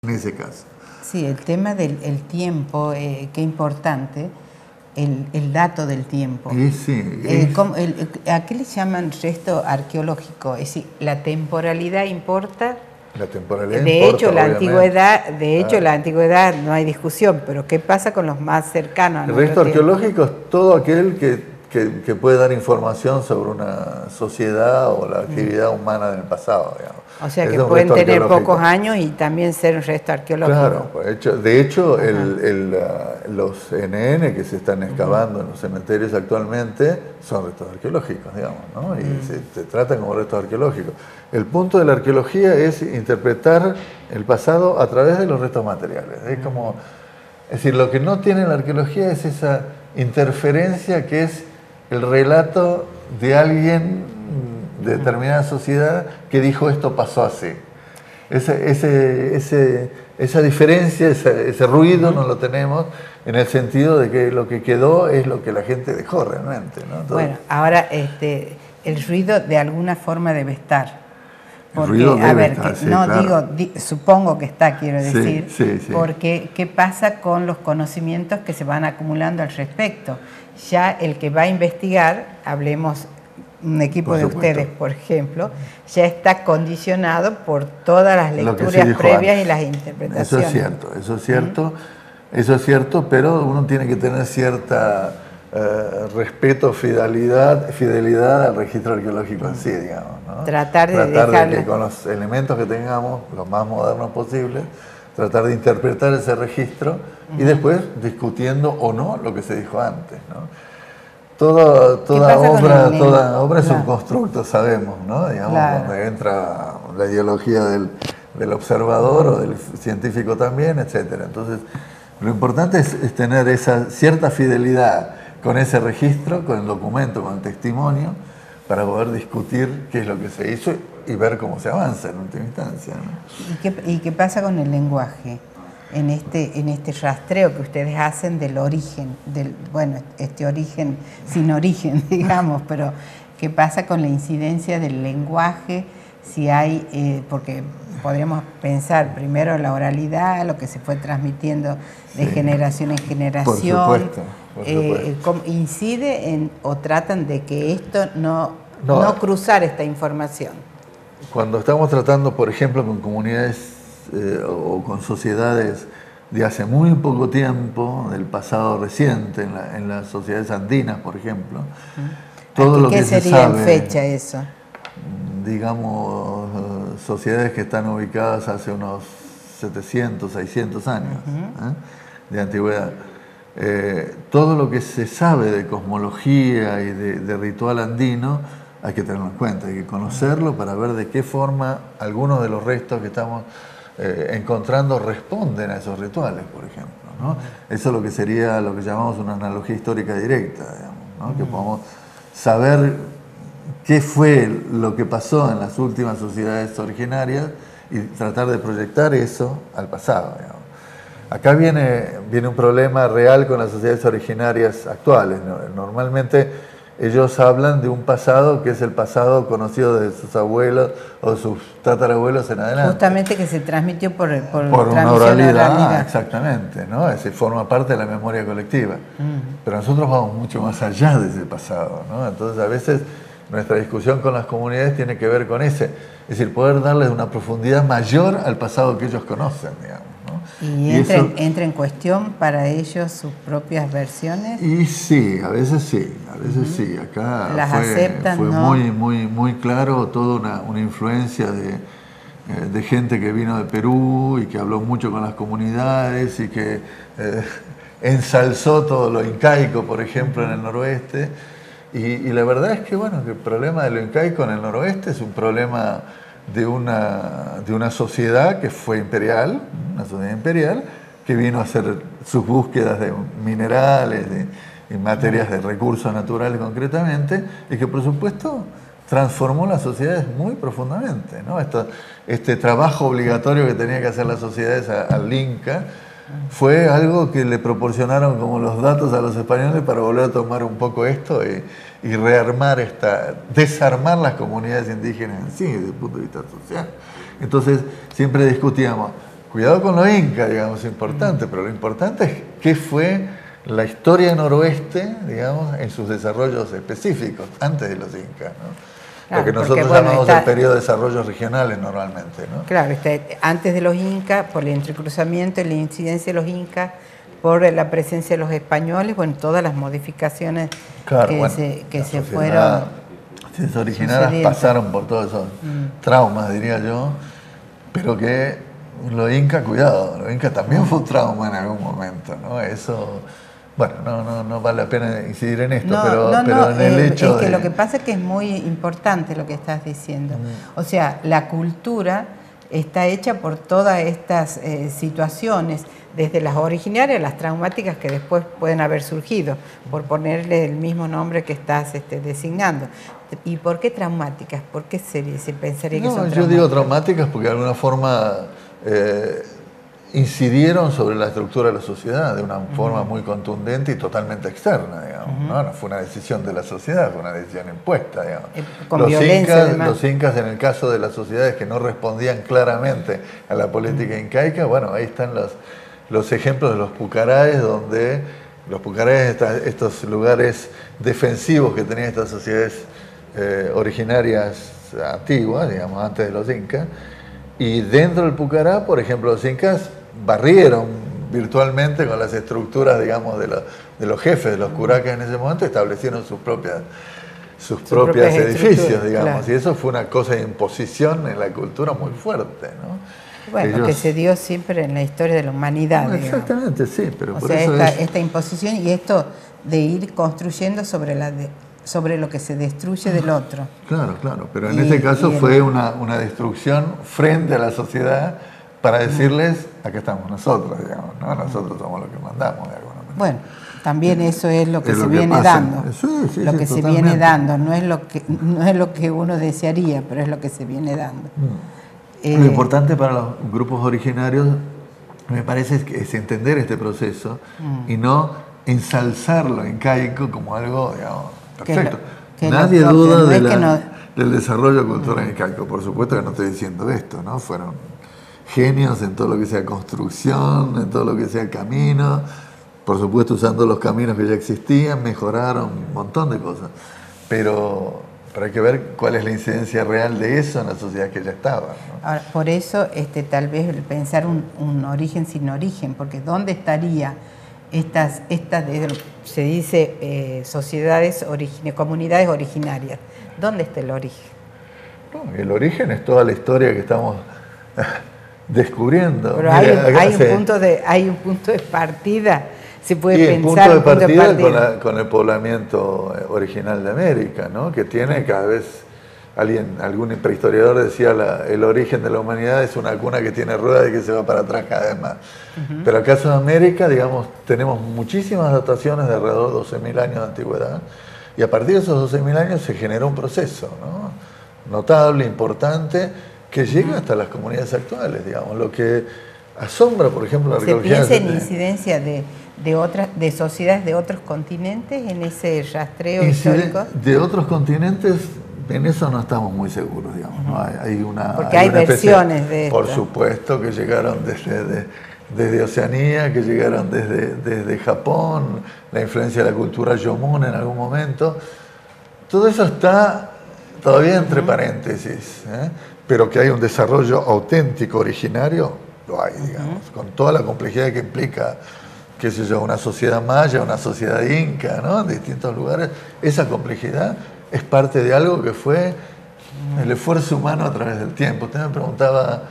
en ese caso. Sí, el tema del tiempo, qué importante, el dato del tiempo. Sí, ¿A qué le llaman resto arqueológico? Es decir, la temporalidad importa. La temporalidad De importa, hecho, la obviamente. la antigüedad no hay discusión, pero ¿qué pasa con los más cercanos a El nuestro resto tiempo? arqueológico es todo aquel que puede dar información sobre una sociedad o la actividad humana del pasado, digamos. O sea, que Es un pueden resto tener arqueológico. pocos años y también ser un resto arqueológico. Claro, de hecho los NN que se están excavando en los cementerios actualmente son restos arqueológicos, digamos, ¿no? Y se tratan como restos arqueológicos. El punto de la arqueología es interpretar el pasado a través de los restos materiales. Es decir, lo que no tiene la arqueología es esa interferencia que es el relato de alguien de determinada sociedad que dijo esto pasó así. Esa diferencia, ese ruido no lo tenemos en el sentido de que lo que quedó es lo que la gente dejó realmente, ¿no? Entonces, bueno, ahora el ruido de alguna forma debe estar. Porque, el ruido debe estar, sí, no claro. supongo que está, quiero decir, sí. porque ¿qué pasa con los conocimientos que se van acumulando al respecto? Ya el que va a investigar, hablemos un equipo de ustedes, por ejemplo, ya está condicionado por todas las lecturas previas y las interpretaciones. Eso es cierto, pero uno tiene que tener cierta respeto, fidelidad al registro arqueológico en sí, digamos, ¿no? Tratar de que con los elementos que tengamos, los más modernos posibles, tratar de interpretar ese registro y después discutiendo o no lo que se dijo antes, ¿no? Toda obra es un constructo, sabemos, ¿no? Digamos, donde entra la ideología del observador o del científico también, etc. Entonces, lo importante es tener esa cierta fidelidad con ese registro, con el documento, con el testimonio, para poder discutir qué es lo que se hizo y ver cómo se avanza en última instancia, ¿no? ¿Y qué pasa con el lenguaje? En este rastreo que ustedes hacen del origen, este origen sin origen, digamos, pero ¿qué pasa con la incidencia del lenguaje? Si hay, porque podríamos pensar primero la oralidad, lo que se fue transmitiendo de generación en generación. Por supuesto. ¿Incide o tratan de que esto no cruzar esta información? Cuando estamos tratando, por ejemplo, con comunidades o con sociedades de hace muy poco tiempo, del pasado reciente, en las sociedades andinas, por ejemplo, todo lo que se sabe... ¿Qué sería en fecha eso? Digamos, sociedades que están ubicadas hace unos 700, 600 años de antigüedad. Todo lo que se sabe de cosmología y de ritual andino hay que tenerlo en cuenta, hay que conocerlo para ver de qué forma algunos de los restos que estamos encontrando responden a esos rituales, por ejemplo, ¿no? Eso es lo que sería lo que llamamos una analogía histórica directa, digamos, ¿no? Que podamos saber qué fue lo que pasó en las últimas sociedades originarias y tratar de proyectar eso al pasado, digamos. Acá viene un problema real con las sociedades originarias actuales, ¿no? Normalmente ellos hablan de un pasado que es el pasado conocido de sus abuelos o sus tatarabuelos en adelante. Justamente que se transmitió por una oralidad. Exactamente, ¿no? Forma parte de la memoria colectiva. Pero nosotros vamos mucho más allá de ese pasado, ¿no? Entonces a veces nuestra discusión con las comunidades tiene que ver con es decir, poder darles una profundidad mayor al pasado que ellos conocen, digamos, ¿no? ¿Y entra en cuestión para ellos sus propias versiones? Y sí, a veces sí. Acá fue muy claro toda una influencia de gente que vino de Perú y que habló mucho con las comunidades y que ensalzó todo lo incaico, por ejemplo, en el noroeste. Y la verdad es que, que el problema de lo incaico en el noroeste es un problema de una sociedad que fue imperial, una sociedad imperial, que vino a hacer sus búsquedas de minerales, y materias de recursos naturales concretamente, y que por supuesto transformó las sociedades muy profundamente, ¿no? Este trabajo obligatorio que tenía que hacer las sociedades al Inca fue algo que le proporcionaron como los datos a los españoles para volver a tomar un poco esto y rearmar desarmar las comunidades indígenas en sí, desde el punto de vista social. Entonces siempre discutíamos, Cuidado con los incas, digamos, es importante, pero lo importante es qué fue la historia noroeste, digamos, en sus desarrollos específicos, antes de los incas, ¿no? Lo que nosotros llamamos el periodo de desarrollos regionales normalmente, ¿no? Claro, antes de los incas, por el entrecruzamiento y la incidencia de los incas, por la presencia de los españoles, bueno, todas las modificaciones que se fueron originarias pasaron por todos esos traumas, diría yo, pero que los incas, cuidado, los incas también fue un trauma en algún momento, ¿no? Eso... Bueno, no vale la pena incidir en esto, pero en el hecho es que lo que pasa es que es muy importante lo que estás diciendo. O sea, la cultura está hecha por todas estas situaciones, desde las originarias a las traumáticas que después pueden haber surgido, por ponerle el mismo nombre que estás designando. ¿Y por qué traumáticas? ¿Por qué se pensaría que son traumáticas? Yo digo traumáticas porque de alguna forma... incidieron sobre la estructura de la sociedad de una forma muy contundente y totalmente externa, digamos, ¿no? No fue una decisión de la sociedad, fue una decisión impuesta, digamos. Con violencia, los incas, en el caso de las sociedades que no respondían claramente a la política incaica, bueno, ahí están los ejemplos de los pucaraes, donde los pucaraes, estos lugares defensivos que tenían estas sociedades originarias antiguas, digamos, antes de los incas, y dentro del Pucará, por ejemplo, los incas barrieron virtualmente con las estructuras, digamos, de los jefes de los curacas en ese momento, establecieron sus propias edificios, digamos, claro. Y eso fue una cosa de imposición en la cultura muy fuerte, ¿no? Bueno, que se dio siempre en la historia de la humanidad. No, exactamente, sí, pero por sea, eso esta imposición y esto de ir construyendo sobre lo que se destruye del otro. Claro, pero en este caso fue una destrucción frente a la sociedad para decirles, acá estamos nosotros, digamos, ¿no? Nosotros somos los que mandamos de alguna manera. Bueno, también eso es lo que se viene dando. Sí, lo que se viene dando, no es lo que uno desearía, pero es lo que se viene dando. Lo importante para los grupos originarios, me parece, es entender este proceso y no ensalzar lo incaico como algo, digamos, perfecto. Nadie duda del desarrollo cultural incaico. Por supuesto que no estoy diciendo esto, ¿no? Fueron genios en todo lo que sea construcción, en todo lo que sea camino. Por supuesto, usando los caminos que ya existían, mejoraron un montón de cosas. Pero hay que ver cuál es la incidencia real de eso en la sociedad que ya estaba, ¿no? Ahora, por eso, tal vez pensar un origen sin origen, porque ¿dónde estaría se dice sociedades, comunidades originarias? ¿Dónde está el origen? No, el origen es toda la historia que estamos descubriendo. Pero hay un punto de partida. Se puede pensar un punto de partida con el poblamiento original de América, ¿no? Que tiene cada vez, algún prehistoriador decía, el origen de la humanidad es una cuna que tiene ruedas y que se va para atrás cada vez más. Pero acaso en América, digamos, tenemos muchísimas dataciones de alrededor de 12.000 años de antigüedad, y a partir de esos 12.000 años se generó un proceso, ¿no? Notable, importante, que llega hasta las comunidades actuales, digamos. Lo que asombra, por ejemplo, la arqueología... ¿Se piensa en incidencia de sociedades de otros continentes en ese rastreo histórico? De otros continentes, en eso no estamos muy seguros, digamos, ¿no? Porque hay versiones de esto. Por supuesto que llegaron desde Oceanía, que llegaron desde Japón, la influencia de la cultura Yomón en algún momento. Todo eso está todavía entre paréntesis, ¿eh? Pero que hay un desarrollo auténtico, originario, lo hay, digamos, con toda la complejidad que implica, qué sé yo, una sociedad maya, una sociedad inca, ¿no? En distintos lugares. Esa complejidad es parte de algo que fue el esfuerzo humano a través del tiempo. Usted me preguntaba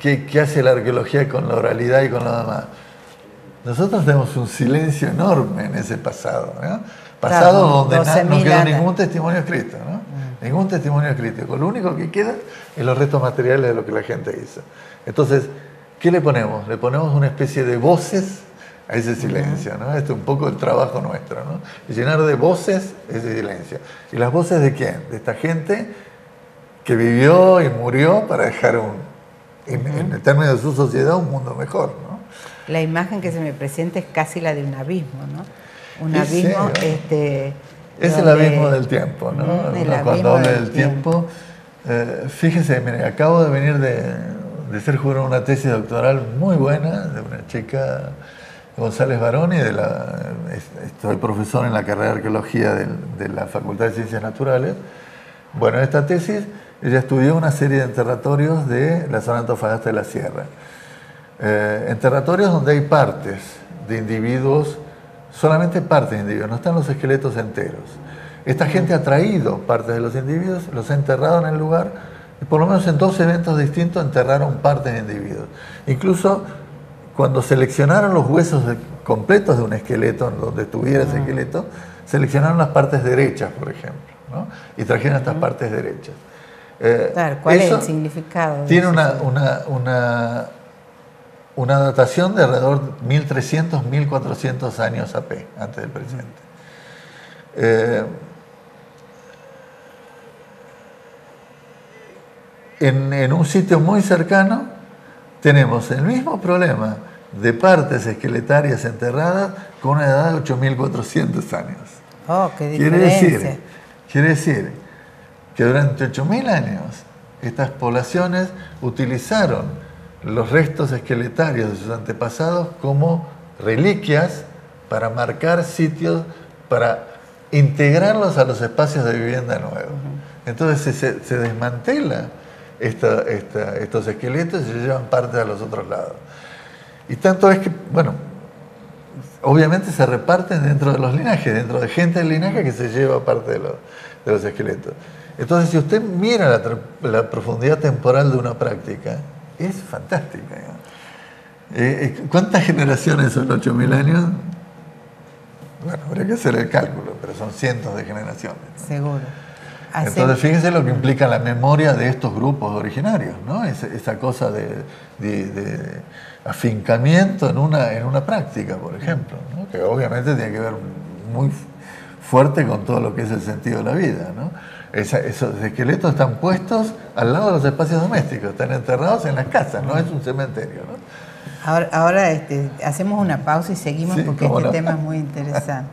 qué hace la arqueología con la oralidad y con lo demás. Nosotros tenemos un silencio enorme en ese pasado, ¿no? Pasado donde no queda ningún testimonio escrito, ¿no? Ningún testimonio escrito. Lo único que queda es los restos materiales de lo que la gente hizo. Entonces, ¿qué le ponemos? Le ponemos una especie de voces a ese silencio, ¿no? Este es un poco el trabajo nuestro, ¿no? Y llenar de voces ese silencio. ¿Y las voces de quién? De esta gente que vivió y murió para dejar en el término de su sociedad un mundo mejor, ¿no? La imagen que se me presenta es casi la de un abismo, ¿no? Un abismo, es el abismo del tiempo, ¿no? Cuando habla del tiempo, fíjese, mire, acabo de venir de ser jurado en una tesis doctoral muy buena de una chica, González Baroni, soy profesor en la carrera de Arqueología de la Facultad de Ciencias Naturales. Bueno, en esta tesis ella estudió una serie de enterratorios de la zona de Antofagasta de la Sierra. Enterratorios donde hay partes de individuos, solamente partes de individuos, no están los esqueletos enteros. Esta gente ha traído partes de los individuos, los ha enterrado en el lugar, y por lo menos en 2 eventos distintos enterraron partes de individuos. Incluso cuando seleccionaron los huesos completos de un esqueleto, donde estuviera ese esqueleto, seleccionaron las partes derechas, por ejemplo, ¿no? Y trajeron estas partes derechas. Claro, ¿cuál es el significado? Tiene una datación de alrededor de 1300, 1400 años AP, antes del presente. En un sitio muy cercano tenemos el mismo problema de partes esqueletarias enterradas con una edad de 8400 años. Oh, qué diferencia. Quiere decir que durante 8000 años estas poblaciones utilizaron los restos esqueletarios de sus antepasados como reliquias para marcar sitios, para integrarlos a los espacios de vivienda nuevos. Entonces se desmantela estos esqueletos y se llevan parte a los otros lados. Y tanto es que, bueno, obviamente se reparten dentro de los linajes, dentro de gente del linaje que se lleva parte de los esqueletos. Entonces, si usted mira la profundidad temporal de una práctica, es fantástica. ¿Cuántas generaciones son 8000 años? Bueno, habría que hacer el cálculo, pero son cientos de generaciones, ¿no? Seguro. Entonces, fíjense lo que implica la memoria de estos grupos originarios, ¿no? Esa cosa de afincamiento en una práctica, por ejemplo, ¿no? Que obviamente tiene que ver muy fuerte con todo lo que es el sentido de la vida, ¿no? Esos esqueletos están puestos al lado de los espacios domésticos, están enterrados en las casas, no es un cementerio, ¿no? Ahora hacemos una pausa y seguimos, sí, porque este no. tema es muy interesante.